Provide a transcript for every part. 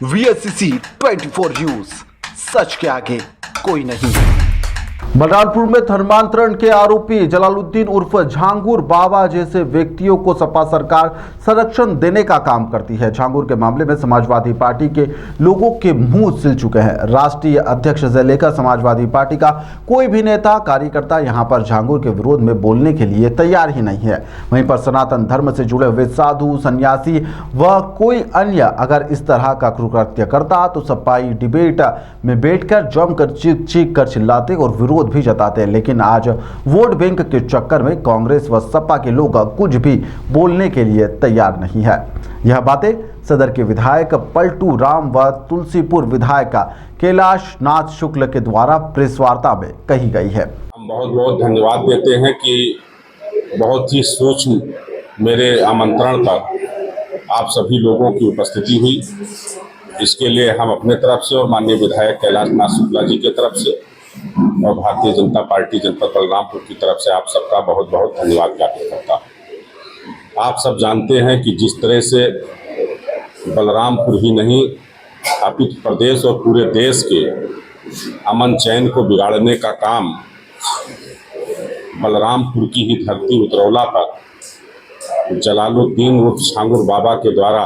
VSCC 24 news, सच के आगे कोई नहीं। बलरामपुर में धर्मांतरण के आरोपी जलालुद्दीन उर्फ झांगुर बाबा जैसे व्यक्तियों को सपा सरकार संरक्षण देने का काम करती है। झांगुर के मामले में समाजवादी पार्टी के लोगों के मुंह सिल चुके हैं। राष्ट्रीय अध्यक्ष से लेकर समाजवादी पार्टी का कोई भी नेता कार्यकर्ता यहां पर झांगुर के विरोध में बोलने के लिए तैयार ही नहीं है। वहीं पर सनातन धर्म से जुड़े हुए साधु, सन्यासी व कोई अन्य अगर इस तरह का कुकृत्य करता तो सपाई डिबेट में बैठकर जमकर चीख चीख कर चिल्लाते और विरोध भी जताते हैं। लेकिन आज वोट बैंक के चक्कर में कांग्रेस व सपा के लोग कुछ भी बोलने के लिए तैयार नहीं है। यह बातें सदर के विधायक पलटू राम व तुलसीपुर विधायक कैलाश नाथ शुक्ल के द्वारा प्रेस वार्ता में कही गई है। हम बहुत बहुत धन्यवाद देते हैं कि बहुत ही सूक्ष्म मेरे आमंत्रण पर आप सभी लोगों की उपस्थिति हुई। इसके लिए हम अपने तरफ से और माननीय विधायक कैलाश नाथ शुक्ला जी की तरफ से और भारतीय जनता पार्टी जनपद बलरामपुर की तरफ से आप सबका बहुत बहुत धन्यवाद ज्ञापित करता हूँ। आप सब जानते हैं कि जिस तरह से बलरामपुर ही नहीं अपितु प्रदेश और पूरे देश के अमन चैन को बिगाड़ने का काम बलरामपुर की ही धरती उतरौला पर जलालुद्दीन उर्फ झांगुर बाबा के द्वारा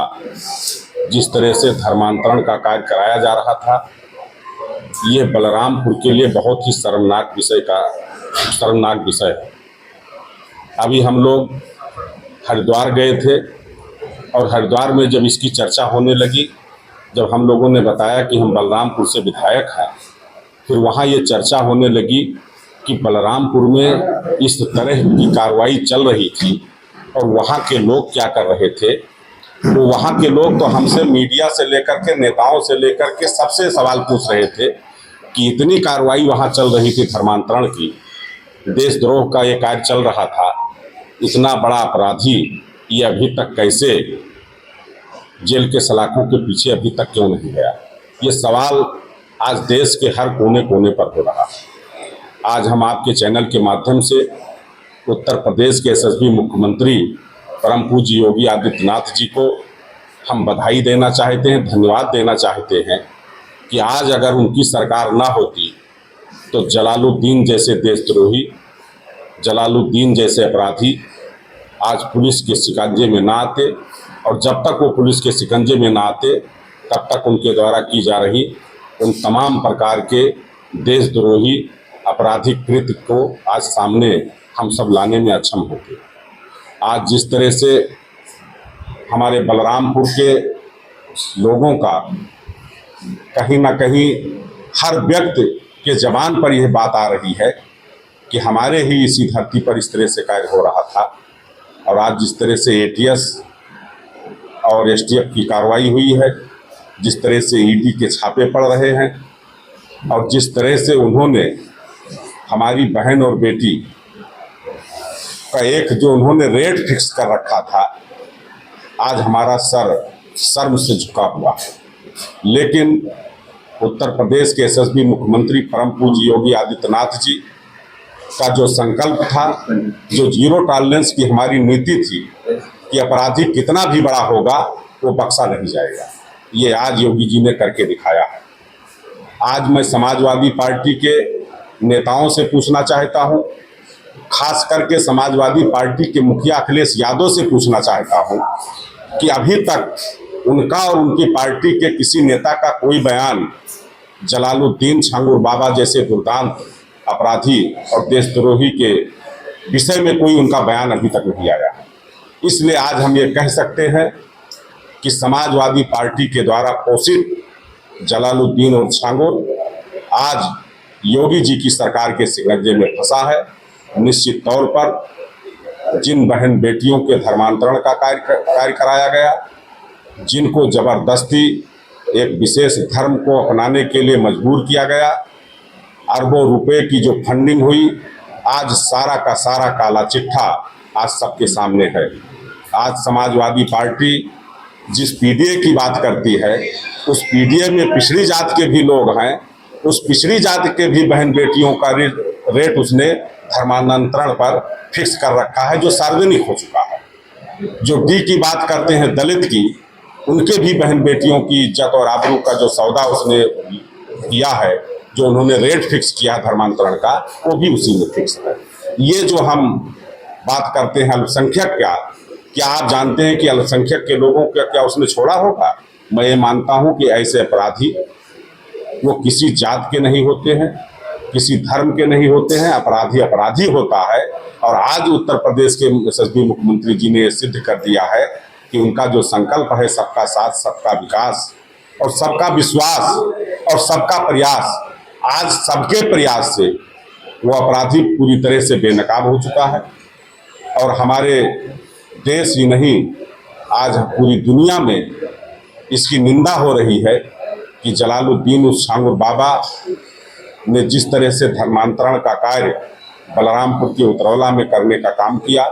जिस तरह से धर्मांतरण का कार्य कराया जा रहा था, ये बलरामपुर के लिए बहुत ही शर्मनाक विषय है। अभी हम लोग हरिद्वार गए थे और हरिद्वार में जब इसकी चर्चा होने लगी, जब हम लोगों ने बताया कि हम बलरामपुर से विधायक हैं, फिर वहाँ ये चर्चा होने लगी कि बलरामपुर में इस तरह की कार्रवाई चल रही थी और वहाँ के लोग क्या कर रहे थे। तो वहाँ के लोग तो हमसे, मीडिया से लेकर के, नेताओं से लेकर के सबसे सवाल पूछ रहे थे कि इतनी कार्रवाई वहाँ चल रही थी धर्मांतरण की, देशद्रोह का ये कार्य चल रहा था, इतना बड़ा अपराधी ये अभी तक कैसे जेल के सलाखों के पीछे अभी तक क्यों नहीं गया। ये सवाल आज देश के हर कोने कोने पर हो रहा है। आज हम आपके चैनल के माध्यम से उत्तर प्रदेश के यशस्वी मुख्यमंत्री परम पूज्य योगी आदित्यनाथ जी को हम बधाई देना चाहते हैं, धन्यवाद देना चाहते हैं कि आज अगर उनकी सरकार ना होती तो जलालुद्दीन जैसे देशद्रोही, जलालुद्दीन जैसे अपराधी आज पुलिस के शिकंजे में ना आते, और जब तक वो पुलिस के शिकंजे में ना आते तब तक उनके द्वारा की जा रही उन तमाम प्रकार के देशद्रोही आपराधिक कृत्य को आज सामने हम सब लाने में अक्षम होते। आज जिस तरह से हमारे बलरामपुर के लोगों का कहीं ना कहीं हर व्यक्ति के ज़बान पर यह बात आ रही है कि हमारे ही इसी धरती पर इस तरह से कार्य हो रहा था, और आज जिस तरह से ATS और STF की कार्रवाई हुई है, जिस तरह से ED के छापे पड़ रहे हैं, और जिस तरह से उन्होंने हमारी बहन और बेटी का एक जो उन्होंने रेट फिक्स कर रखा था, आज हमारा सर शर्म से झुका हुआ है। लेकिन उत्तर प्रदेश के यशस्वी मुख्यमंत्री परम पूज्य योगी आदित्यनाथ जी का जो संकल्प था, जो जीरो टॉलरेंस की हमारी नीति थी कि अपराधी कितना भी बड़ा होगा वो बख्शा नहीं जाएगा, ये आज योगी जी ने करके दिखाया है। आज मैं समाजवादी पार्टी के नेताओं से पूछना चाहता हूँ, खास करके समाजवादी पार्टी के मुखिया अखिलेश यादव से पूछना चाहता हूँ कि अभी तक उनका और उनकी पार्टी के किसी नेता का कोई बयान जलालुद्दीन झांगुर बाबा जैसे दुर्दांत अपराधी और देशद्रोही के विषय में कोई उनका बयान अभी तक नहीं आया। इसलिए आज हम ये कह सकते हैं कि समाजवादी पार्टी के द्वारा पोषित जलालुद्दीन और झांगुर आज योगी जी की सरकार के शिकंजे में फंसा है। निश्चित तौर पर जिन बहन बेटियों के धर्मांतरण का कार्य कराया गया, जिनको जबरदस्ती एक विशेष धर्म को अपनाने के लिए मजबूर किया गया, अरबों रुपए की जो फंडिंग हुई, आज सारा का सारा काला चिट्ठा आज सबके सामने है। आज समाजवादी पार्टी जिस PDA की बात करती है, उस PDA में पिछड़ी जात के भी लोग हैं, उस पिछड़ी जात के भी बहन बेटियों का रेट उसने धर्मांतरण पर फिक्स कर रखा है, जो सार्वजनिक हो चुका है। जो D की बात करते हैं दलित की, उनके भी बहन बेटियों की इज्जत और आबरू का जो सौदा उसने किया है, जो उन्होंने रेट फिक्स किया धर्मांतरण का, वो भी उसी में फिक्स है। ये जो हम बात करते हैं अल्पसंख्यक क्या आप जानते हैं कि अल्पसंख्यक के लोगों का क्या उसने छोड़ा होगा? मैं ये मानता हूं कि ऐसे अपराधी वो किसी जात के नहीं होते हैं, किसी धर्म के नहीं होते हैं। अपराधी अपराधी होता है। और आज उत्तर प्रदेश के यशस्वी मुख्यमंत्री जी ने सिद्ध कर दिया है कि उनका जो संकल्प है सबका साथ, सबका विकास और सबका विश्वास और सबका प्रयास, आज सबके प्रयास से वो अपराधी पूरी तरह से बेनकाब हो चुका है। और हमारे देश ही नहीं, आज पूरी दुनिया में इसकी निंदा हो रही है कि जलालुद्दीन उर्फ झांगुर बाबा ने जिस तरह से धर्मांतरण का कार्य बलरामपुर के उतरौला में करने का काम किया,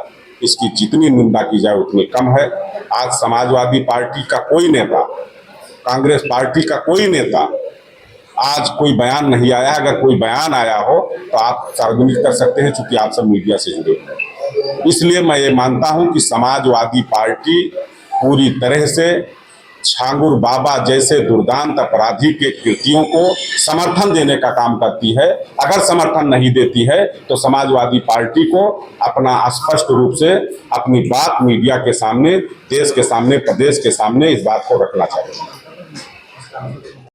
इसकी जितनी निंदा की जाए उतनी कम है। आज समाजवादी पार्टी का कोई नेता, कांग्रेस पार्टी का कोई नेता, आज कोई बयान नहीं आया। अगर कोई बयान आया हो तो आप सार्वजनिक कर सकते हैं, चूंकि आप सब मीडिया से जुड़े हैं। इसलिए मैं ये मानता हूं कि समाजवादी पार्टी पूरी तरह से झांगुर बाबा जैसे दुर्दांत अपराधी के कृतियों को समर्थन देने का काम करती है। अगर समर्थन नहीं देती है तो समाजवादी पार्टी को अपना स्पष्ट रूप से अपनी बात मीडिया के सामने, देश के सामने, प्रदेश के सामने इस बात को रखना चाहिए।